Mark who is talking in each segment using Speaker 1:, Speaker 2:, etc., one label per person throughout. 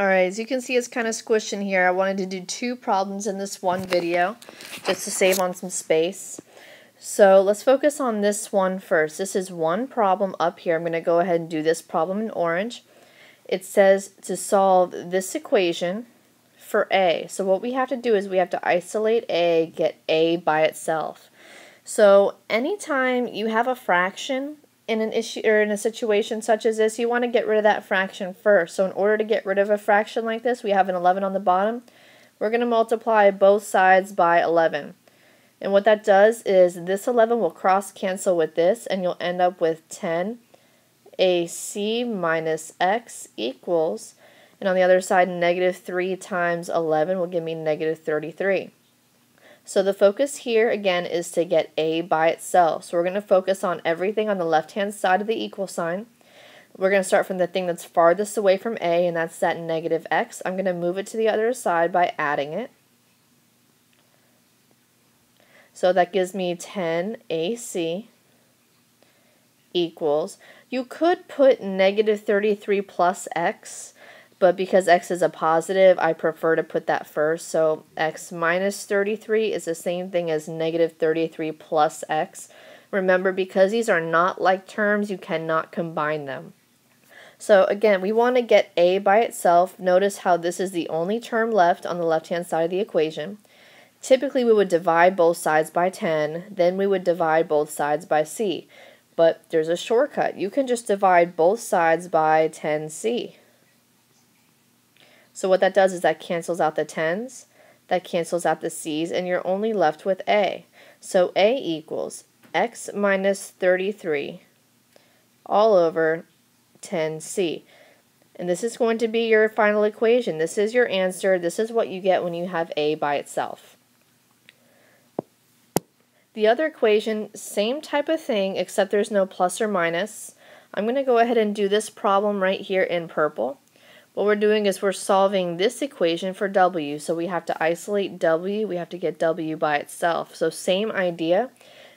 Speaker 1: Alright, as you can see, it's kind of squished in here. I wanted to do 2 problems in this one video just to save on some space. So let's focus on this one first. This is one problem up here. I'm going to go ahead and do this problem in orange. It says to solve this equation for a. So what we have to do is we have to isolate a, get a by itself. So anytime you have a fraction in an issue or in a situation such as this, you want to get rid of that fraction first. So in order to get rid of a fraction like this, we have an 11 on the bottom. We're going to multiply both sides by 11. And what that does is this 11 will cross cancel with this, and you'll end up with 10 AC minus X equals, and on the other side, negative 3 times 11 will give me negative 33. So the focus here, again, is to get a by itself. So we're going to focus on everything on the left-hand side of the equal sign. We're going to start from the thing that's farthest away from a, and that's that negative x. I'm going to move it to the other side by adding it. So that gives me 10 AC equals. You could put negative 33 plus x, but because x is a positive, I prefer to put that first. So x minus 33 is the same thing as negative 33 plus x. Remember, because these are not like terms, you cannot combine them. So again, we want to get a by itself. Notice how this is the only term left on the left-hand side of the equation. Typically, we would divide both sides by 10, then we would divide both sides by c. But there's a shortcut. You can just divide both sides by 10c. So what that does is that cancels out the 10s, that cancels out the c's, and you're only left with a. So a equals x minus 33 all over 10c. And this is going to be your final equation. This is your answer. This is what you get when you have a by itself. The other equation, same type of thing, except there's no plus or minus. I'm going to go ahead and do this problem right here in purple. What we're doing is we're solving this equation for w. So we have to isolate w. We have to get w by itself. So same idea.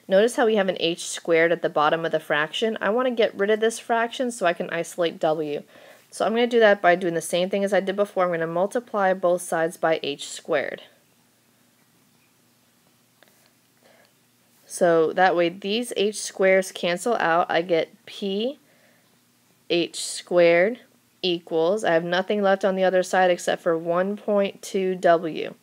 Speaker 1: Notice how we have an h squared at the bottom of the fraction. I want to get rid of this fraction so I can isolate w. So I'm going to do that by doing the same thing as I did before. I'm going to multiply both sides by h squared. So that way these h squares cancel out. I get p h squared equals, I have nothing left on the other side except for 1.2w.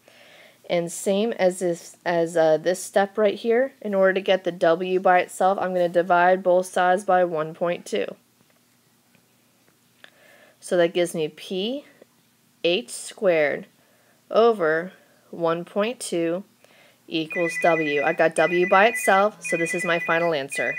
Speaker 1: And same as this step right here, in order to get the w by itself, I'm going to divide both sides by 1.2. So that gives me p h squared over 1.2 equals w. I got w by itself, so this is my final answer.